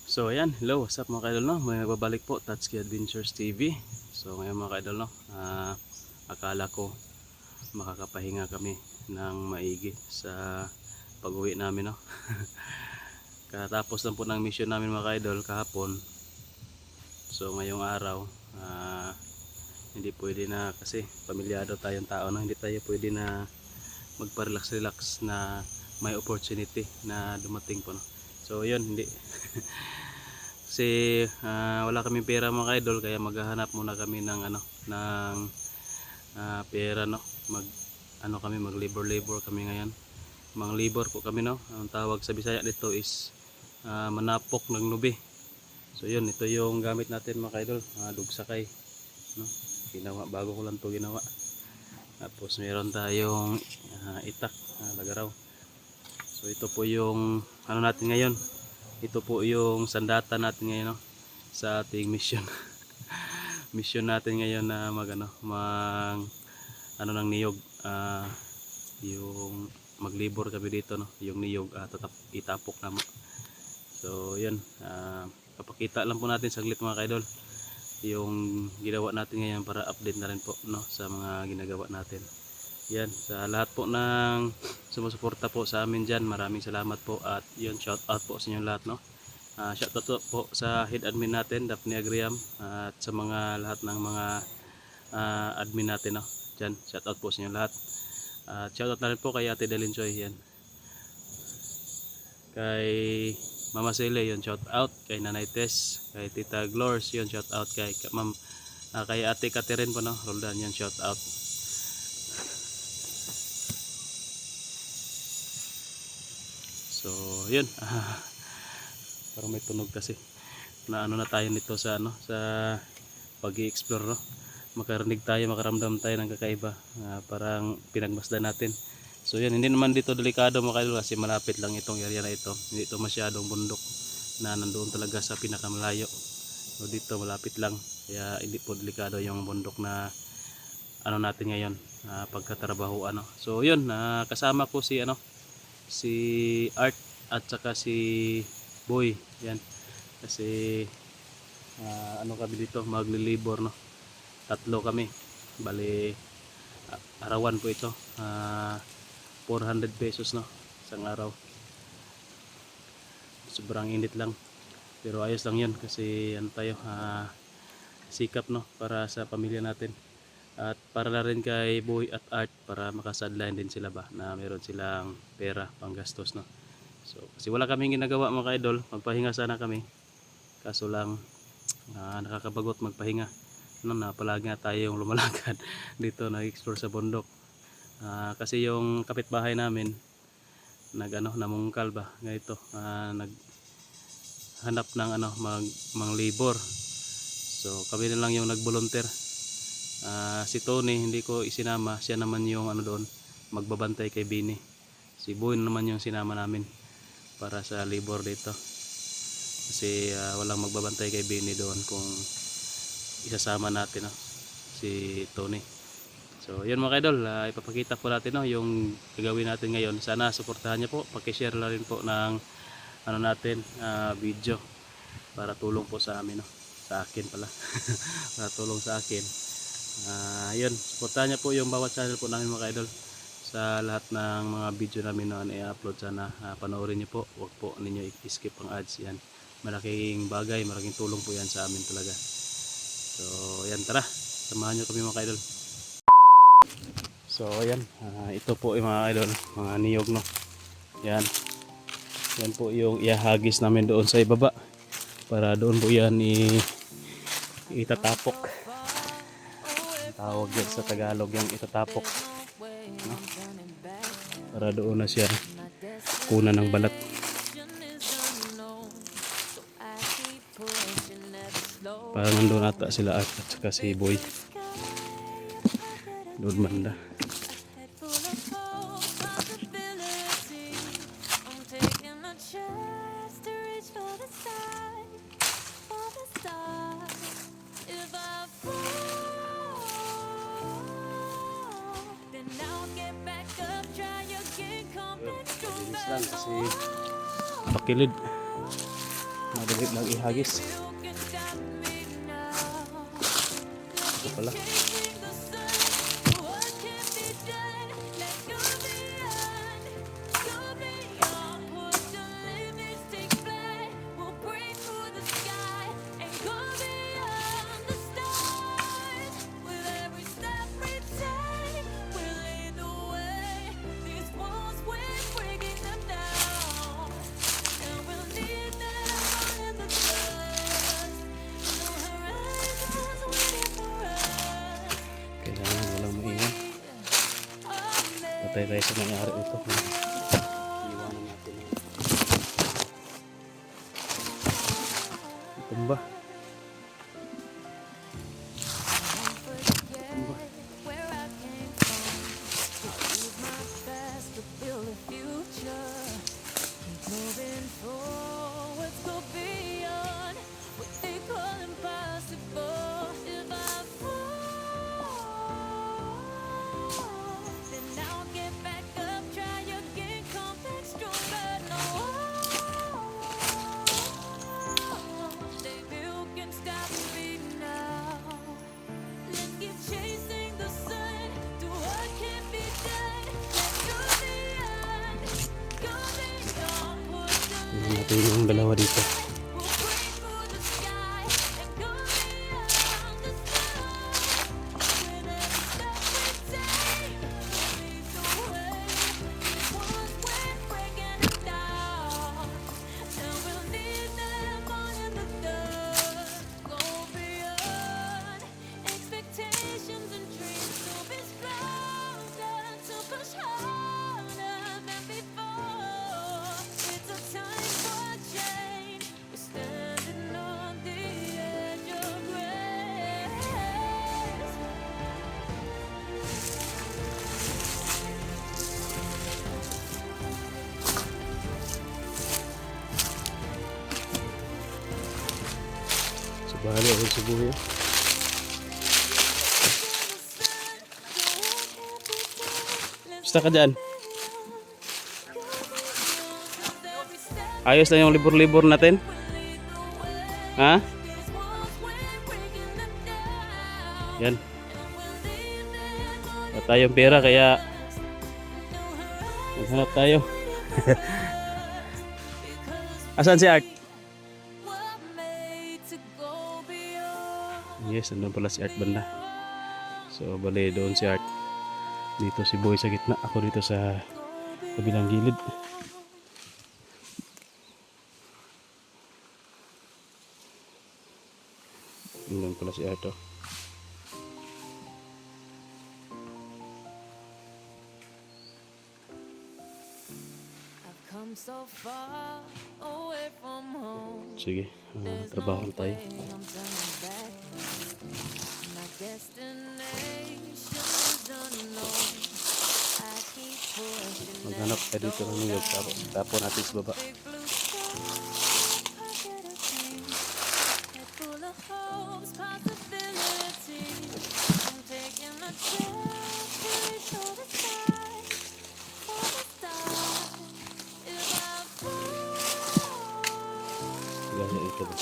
So ayan, hello, what's up mga kaidol, no? May nagbabalik po, Tatsuki Adventures TV. So ngayon mga kaidol, no, akala ko makakapahinga kami ng maigi sa pag-uwi namin, no. Katapos lang po ng mission namin mga kaidol kahapon. So ngayong araw, hindi pwede na kasi pamilyado tayong tao, no. Hindi tayo pwede na magpa-relax na may opportunity na dumating po, no. So yun, hindi kasi wala kaming pera mga idol, kaya maghahanap muna kami ng pera, no. Mag labor kami ngayon. Mang labor po kami, no. Ang tawag sa Bisaya dito is manapok ng nubi. So yun, ito yung gamit natin mga idol, dugsakay, no. Bago ko lang to ginawa. Tapos meron tayong itak, lagaraw. So ito po yung natin ngayon. Ito po yung sandata natin ngayon, no, sa ating mission. Mission natin ngayon na mag ng niyog, yung maglibor kami dito, no, yung niyog itapok na mo. So yun, papakita lang po natin saglit mga kaidol yung ginawa natin ngayon para update na rin po, no, sa mga ginagawa natin. Yan, sa lahat po ng sumusuporta po sa amin dyan, maraming salamat po. At yun, shout out po sa inyo lahat, no. Shout out po sa head admin natin, Daphne Agriam, at sa mga lahat ng mga admin natin, no. Dyan, shout out po sa inyo lahat. At shout out na rin po kay Ate Delinchoy, yan. Kay Mama Sele, yun, shout out. Kay Nanay Tess, kay Tita Glors, yun, shout out. Kay Ate Catherine po, no, Roldan, yun, shout out. So yun, parang may tunog kasi na na tayo nito sa sa pag-i-explore, no. Makarinig tayo, makaramdam tayo ng kakaiba, parang pinagmasdan natin. So yun, hindi naman dito delikado mga kaidol kasi malapit lang itong area na ito. Hindi ito masyadong bundok na nandoon talaga sa pinakamalayo. So dito malapit lang, kaya hindi po delikado yung bundok na natin ngayon, pagkatrabaho. So yun, kasama ko si Art at saka si Boy, yan. Kasi kami dito magli-labor, no. Tatlo kami, bali arawan po ito, 400 pesos, no, isang araw. Sobrang init lang pero ayos lang yun kasi tayo, sikap, no, para sa pamilya natin. At para na rin kay Boy at Art para makasadline din sila ba na meron silang pera panggastos, no. So kasi wala kaming ginagawa mga idol, magpahinga sana kami. Kaso lang nakakabagot magpahinga, no, na palagi nga tayong lumalakad dito, nag-explore sa bundok. Kasi yung kapitbahay namin namungkal ba ganito, naghanap ng mang labor. So kami na lang yung nag-volunteer. Si Tony hindi ko isinama, siya naman yung doon magbabantay kay Bini. Si Boy naman yung sinama namin para sa labor dito kasi walang magbabantay kay Bini doon kung isasama natin, no, si Tony. So yun mga idol, ipapakita po natin, no, yung gagawin natin ngayon. Sana suportahan niyo po, paki-share na rin po ng natin video para tulong po sa amin, no, sa akin pala. Para tulong sa akin. Yun, suportahan niyo po yung bawat channel po namin mga idol. Sa lahat ng mga video namin na i-upload, sana panoorin niyo po. Huwag po ninyo i-skip ang ads. Yan, malaking bagay, malaking tulong po yan sa amin talaga. So yan, tara, samahan niyo kami mga idol. So yan, ito po yung mga idol, mga niyog, no. Yan, yan po yung ihahagis namin doon sa ibaba para doon po yan itatapok. Tawag yan sa Tagalog, yung itatapok, no? Para doon na siya kunan ng balat. Parang nandun ata sila at saka si Boy doon banda. Mabilis lang kasi pakilid, Dili lang ihagis. Ito pala. Kailangan walang maingat. Patay tayo sa nangyari ito. Iwanan natin yung tumba. Ito yung dalawa dito. Bahali ako sa buhay. Basta ka dyan. Ayos lang yung libur-libur natin. Ha? Yan. Wala tayong pera kaya maghanap tayo. Asan si Art? Yes, nandun pala si Art banda. So, bali doon si Art. Dito si Boy sa gitna. Ako dito sa kabilang gilid. Nandun pala si Art, oh. Sige, trabaho tayo. Maghanap tayo dito ng niyog, tapon natin sa baba. Gaya ito ba?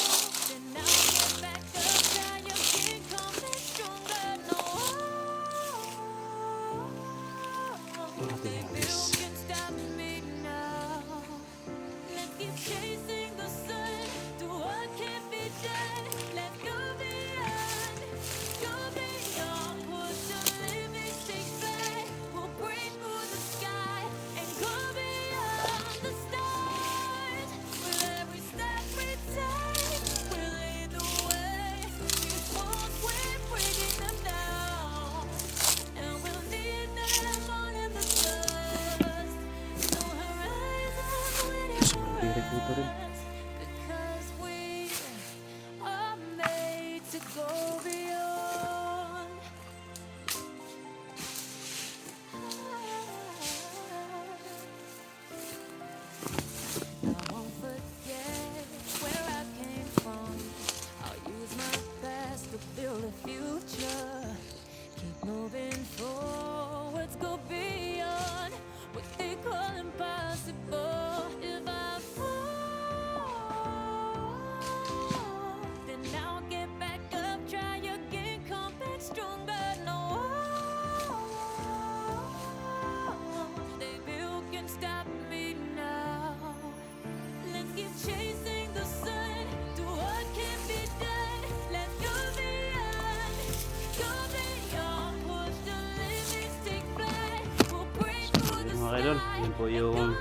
po yung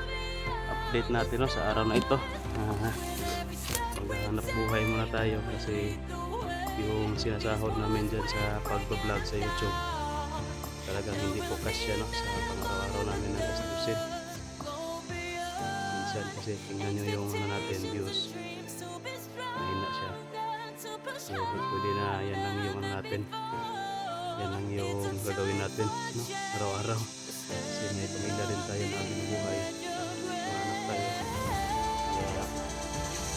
update natin no, sa araw na ito. Maghanap buhay muna tayo kasi yung sinasahod namin dyan sa pagbablog sa YouTube talagang hindi po kasya no, sa pang-araw-araw namin ng gastusin. Minsan kasi tingnan nyo yung ano natin, views, mahina siya. So pwede na yan lang yung ano natin, yan lang yung gagawin natin no, araw-araw. Kasi may pamilya rin tayo na binubuhay, mga anak tayo, kaya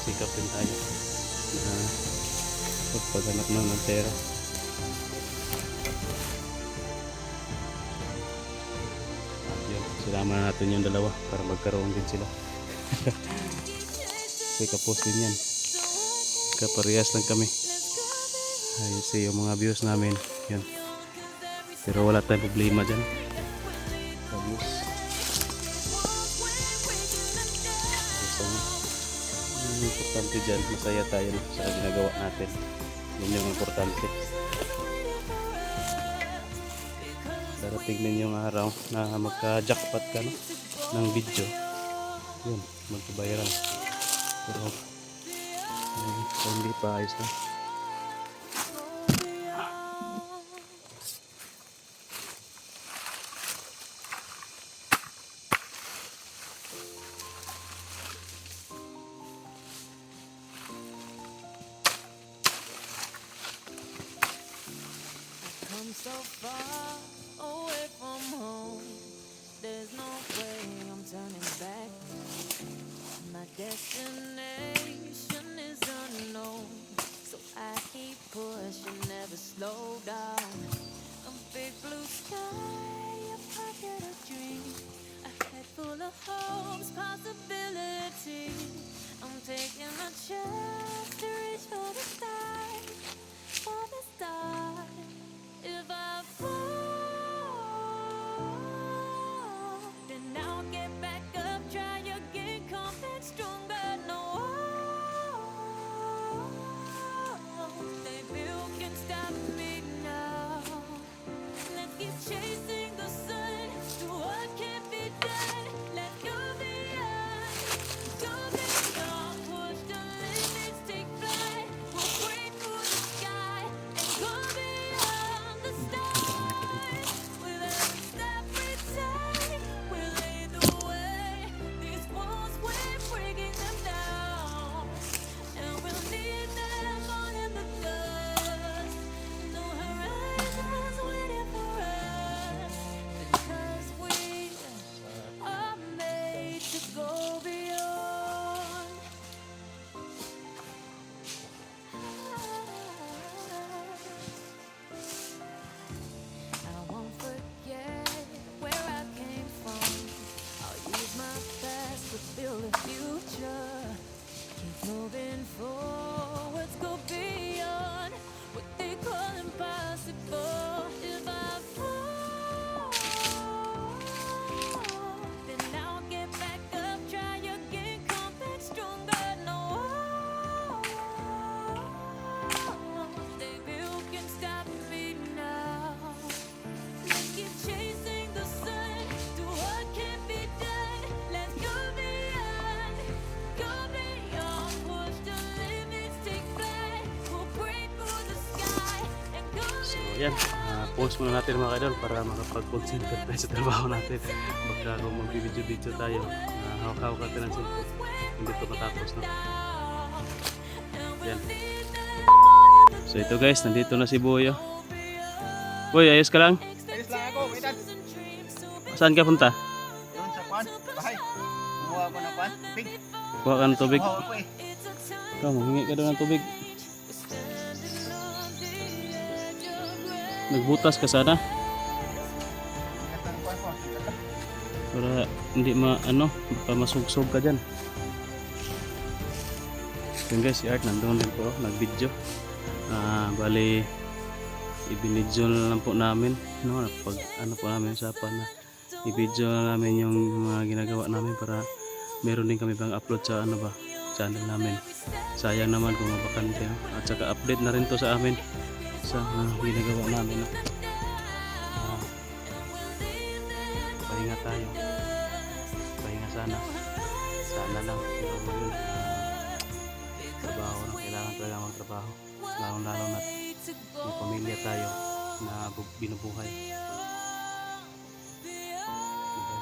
sikap din tayo na pagpaganap ng pera. Yun, sinama na natin yung dalawa para magkaroon din sila. Kasi kapos din yan, kaparehas lang kami. Ayun siya yung mga views namin yun. Pero wala tayong problema dyan sa views. Ang importante dyan, masaya tayo no, sa ginagawa natin. Yun yung importante. Darating din yung araw na magka-jackpot ka no, ng video. Yun, magkabayaran. Pero hindi pa ayos na. I'm so far away from home. There's no way I'm turning back. My destination is unknown, so I keep pushing, never slow down. A big blue sky, a pocket of dreams, a head full of hopes, possibilities. I'm taking a chance to reach for the stars, for the stars. If I fall, then I'll get back up, try again, come back stronger. No, baby, you can stop me now. Let's keep chasing the sun, do what can't be done. Let's go beyond, push the limits, take flight. We'll break through the sky and go beyond the stars. With every step we take, we'll lead the way. These walls, we're breaking them down, and we'll need them all in the dust. No horizons waiting for us, because we are made to go beyond. I won't forget where I came from. I'll use my past to build a future. Keep moving forwards, go beyond what they call impossible. If I fall, then I'll get back up, try again, come back stronger. No, baby, you can stop me now. Let's keep chasing the sun, do what can't be done. Let's go beyond, push the limits, take flight. We'll break through the sky and go So beyond. yan, pause muna natin mga kaidol para makapag-concentrate tayo sa trabaho natin. Baka kung mag-video-video tayo, hawak-hawak natin ang cellphone, hindi ito matapos no? Yan. So ito guys, nandito na si Boyo. Boy, ayos ka lang? Ayos lang ako, wait lang. Saan ka punta? Doon sa kwan, bahay. Kumuha ako ng kwan, tubig. Kuha ka ng tubig. Kumuha ako eh. Ikaw, hingi ka doon ng tubig. Nagbutas ka sana Ganda ng kwan ko. para hindi baka masugsog ka dyan. Yun guys, si Art nandun din po, nag-video. Bali, i-video na lang po namin, no? Pag po namin usapan na i-video na namin yung mga ginagawa namin para meron din kami bang upload sa channel namin. Sayang naman kung mabakante, no? At saka update na rin to sa amin sa ginagawa namin, no? Pahinga tayo. sana lang, pero yun, trabaho na, kailangan talaga magtrabaho, lalo na may pamilya tayo na binubuhay.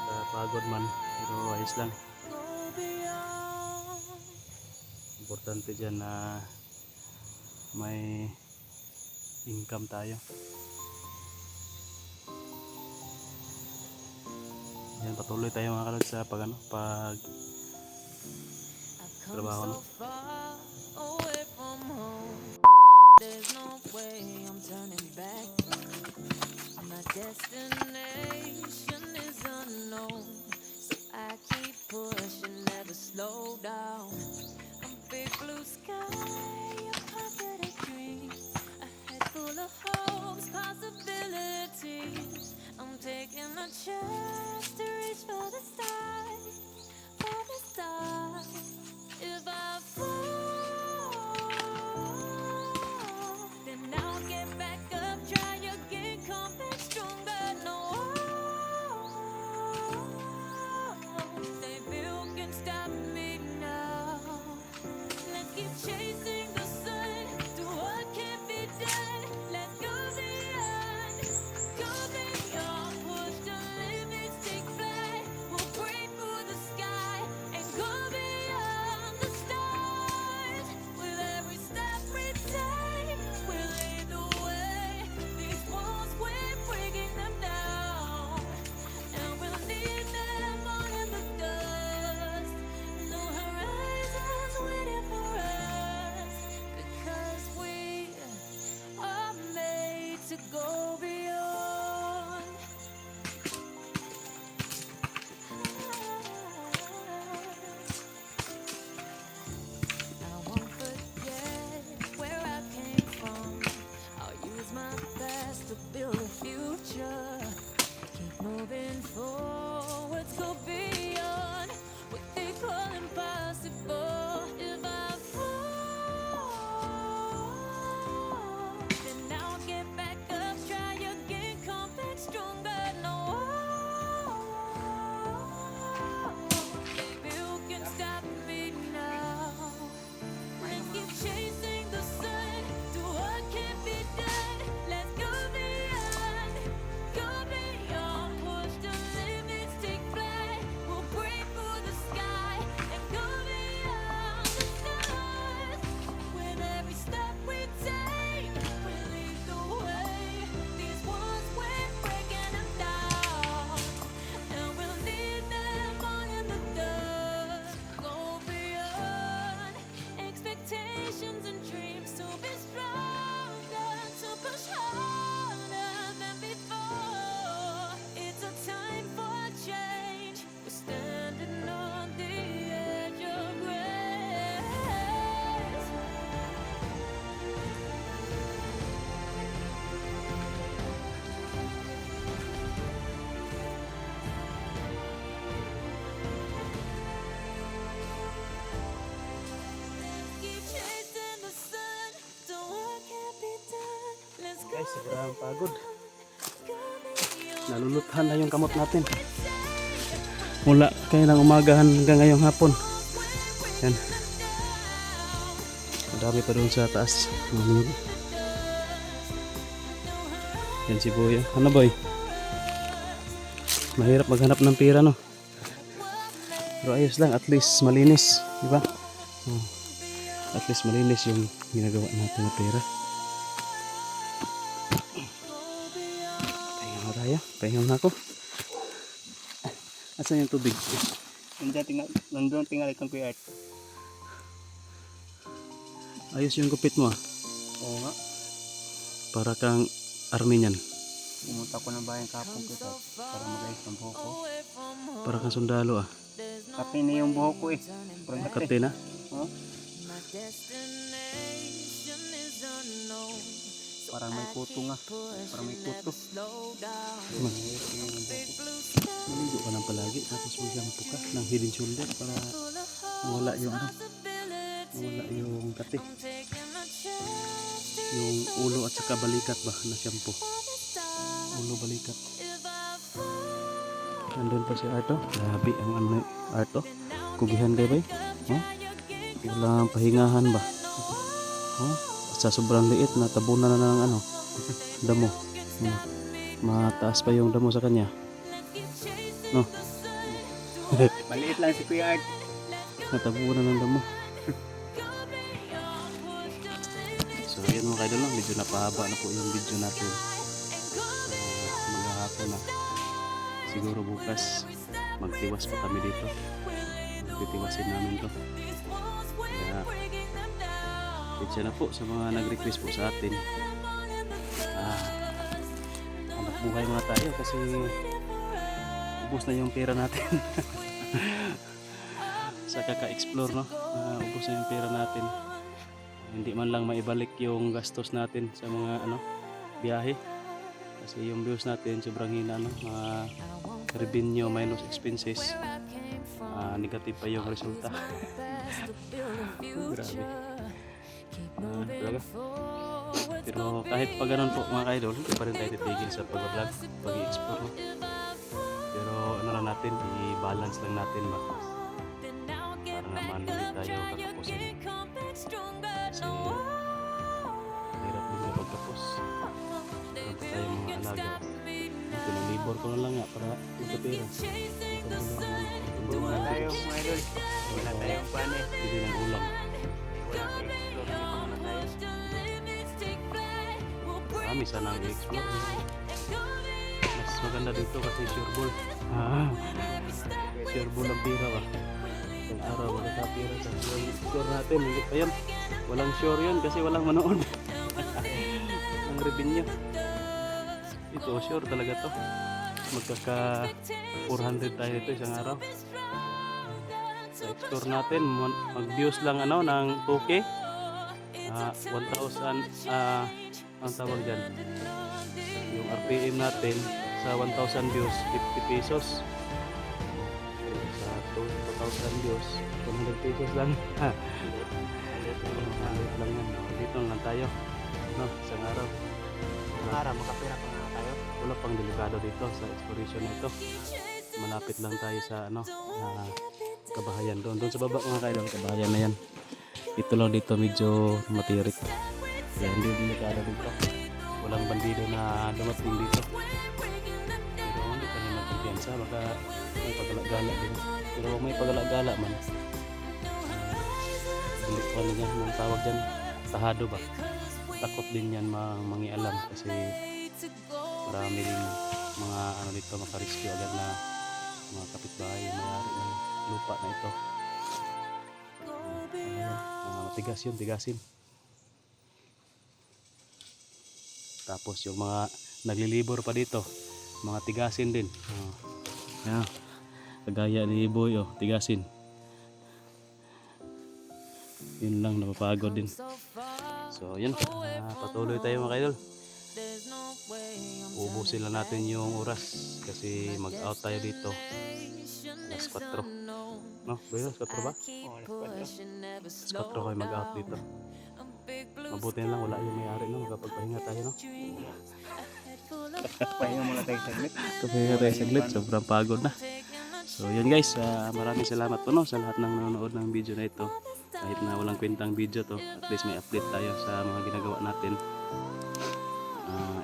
Nakakapagod man, pero ayos lang. Importante dyan na may income tayo. Yan, patuloy tayo mga kalod sa pag trabaho, no? Away from home, there's no way I'm turning back. My destination is unknown, so I keep pushing, never slow down. A big blue sky, a pocket of dreams, a head full of hopes, possibilities. I'm taking a chance to reach for the stars, for the stars. If I fall, then I'll get back up, try again, come back stronger. No, baby, you can stop me now. Let's keep chasing the sun, do what can be done. Let's go beyond, push the limits, take flight. We'll break through the sky and go beyond the stars. With every step we take, we'll lead the way. These walls, we're breaking them down, and we'll leave them all in the dust. No horizons waiting for us, because we are made to go beyond. I won't forget where I came from. I'll use my best to build a future. Keep moving forward, go beyond what they call impossible. If I fall, then I'll get back up, try again, come back stronger. No, baby, you can stop me now. Let's keep chasing the sun, do what can be done. Let's go beyond, push the limits, take flight. We'll break through the sky and go beyond the stars. With every step we take, we lead the way. These walls, we're breaking them down, and we'll leave them all in the dust. Go beyond expectations and dreams, to be stronger, to push harder than before. It's a time for change. We're standing on the edge of grace. Keep chasing the sun, do what can be done. Let's go Guys, sobrang pagod. beyond. Naluluthan na yung kamot natin. Mula kailang umagahan hanggang ngayong hapon. Yan. Madami pa doon sa taas. Mga niyog. Yan si Boy. Ano Boy? Mahirap maghanap ng pera, no? Pero ayos lang, at least malinis. Diba? At least malinis yung ginagawa natin na pera. Pahinga na tayo. Pahinga na ako. Asan yung tubig? Nandun tinggal ikon Kuya Art. Ayos yung gupit mo, ah. Oo nga. Para kang Armenian. Pumunta ko ng bayan kapong kita para mag-ayos ng buhok ko. Para kang sundalo, ah. Kape na yung buhok ko eh. Parang Kate na. Oh, My destination is unknown, so parang may puto nga. Parang may puto. slow down. Mahirap yung buhok Big ko. blue sky, Maligo ka lang palagi. Tapos biglang puka ng hidden shoulder para full of mawala yung ano, possibilities. mawala yung kate. I'm taking a chance to Yung ulo at saka balikat ba na shampoo. the stars. Ulo balikat. If I fall, Nandun pa si Arto. Grabe ang ano, Arto, kugihan kayo ba? Oh? Walang pahingahan ba? Oh? Sa sobrang liit na tabunan na ng ano, damo. Oh. Mataas pa yung damo sa kanya. No? Maliit lang si Kuya Art. Natabunan ng damo. So yun mga kaidol, medyo napahaba na po yung video natin. Maghahapon na. Siguro bukas magtiwas pa kami dito. Titiwasin namin to. Kaya pizza na po sa mga nag-request po sa atin. Anak buhay mga tayo kasi ubos na yung pera natin. Sa kaka-explore, no? Ubos na yung pera natin. Hindi man lang maibalik yung gastos natin sa mga ano biyahe. Kasi yung views natin sobrang hina, no? Revenue minus expenses. Negative pa yung resulta. Grabe. Talaga. Pero kahit pa ganun po mga idol, hindi pa rin tayo titigil sa pag-vlog, pag-i-explore, no? Pero ano lang natin, i-balance lang natin ba? Para naman hindi tayo katapusin. Kasi hirap din na pagtapos. Meron pa tayong mga alaga. Pinalibor ko na lang nga para magkapira. Wala tayong mga idol. Wala tayong panis. Hindi ng ulam. Wala tayong explore. Hindi pa naman tayo. Marami sana ang i-explore. Mas maganda dito kasi sure ball. Sure ball ang pira ba? Ang araw wala ka pira sa sure natin. Hindi pa yan. Walang sure yun kasi walang manood. Ang revenue. Ito sure talaga to. Magkaka 400 tayo ito isang araw. Sa explore natin mag views lang ano ng 2K. 1,000 ang tawag dyan. Yung RPM natin sa 1,000 views 50 pesos. Sa 2,000 views 100 pesos lang. 100 lang yan. Dito lang tayo. No, isang araw. Para makapira pa nga tayo. Wala pang delikado dito sa exploration na ito. Malapit lang tayo sa ano, kabahayan doon. Doon sa baba mga kaidol, kabahayan na yan. Ito lang dito medyo matirik. Kaya hindi delikado dito. Walang bandido na dumating dito. Pero hindi pa naman kumpiyansa. Baka may pagala-gala din. Pero kung may pagala-gala man, delikado niya. Ang tawag dyan, tahado ba? Takot din yan mangialam kasi marami rin mga ano dito makarescue agad na mga kapitbahay yung mayari ng lupa na ito. Mga matigas yun, tigasin. Tapos yung mga naglilibor pa dito, mga tigasin din. Yan, kagaya ni Boy, tigasin. Yun lang, napapagod din. So yun, patuloy tayo mga kaidol. Ubusin lang natin yung oras kasi mag-out tayo dito alas 4. No? Boy, alas 4 ba? Alas 4 kayo mag-out dito. Mabuti na lang wala yung may-ari, no? Magkapagpahinga tayo, no? Pahinga muna tayo saglit. Pahinga tayo saglit, sobrang pagod na. So yun guys, maraming salamat po, no, sa lahat ng nanonood ng video na ito. Kahit na walang kwentang video to, at least may update tayo sa mga ginagawa natin.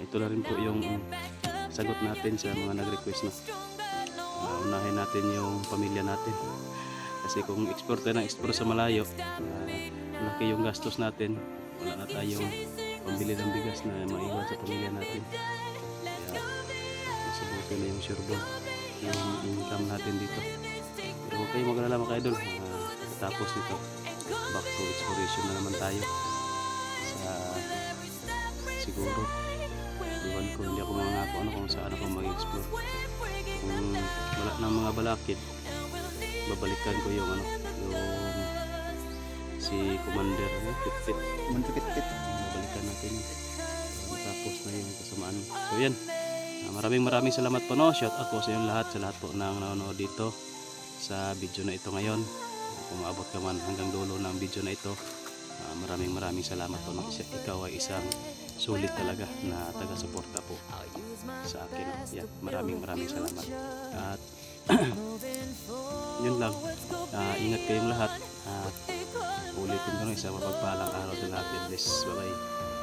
Ito na rin po yung sagot natin sa mga nag-request, no. Unahin natin yung pamilya natin. Kasi kung explore tayo ng explore sa malayo, malaki yung gastos natin. Wala na tayong pambili ng bigas na maiwan sa pamilya natin. Kaya nasubukin na yung sureball, yung income natin dito. Pero huwag kayong mag-alala mga idol. Tapos nito, back to exploration na naman tayo sa siguro iwan ko, hindi ako mangako ano kung saan ako mag-explore. Kung wala ng mga balakid, babalikan ko yung ano, yung si Commander Pit-Pit. Babalikan natin yun. Tapos na yung kasamaan. So yan, maraming salamat po, no. Shout out po sa inyo lahat, sa lahat po na nanonood dito sa video na ito ngayon. Kung maabot ka man hanggang dulo ng video na ito, maraming salamat po, no. Ikaw ay isang sulit talaga na taga-suporta po sa akin. Yan, maraming salamat. At yun lang. Ingat kayong lahat. At ulitin ko ng isa mapagpalang araw sa lahat. God bless. Bye-bye.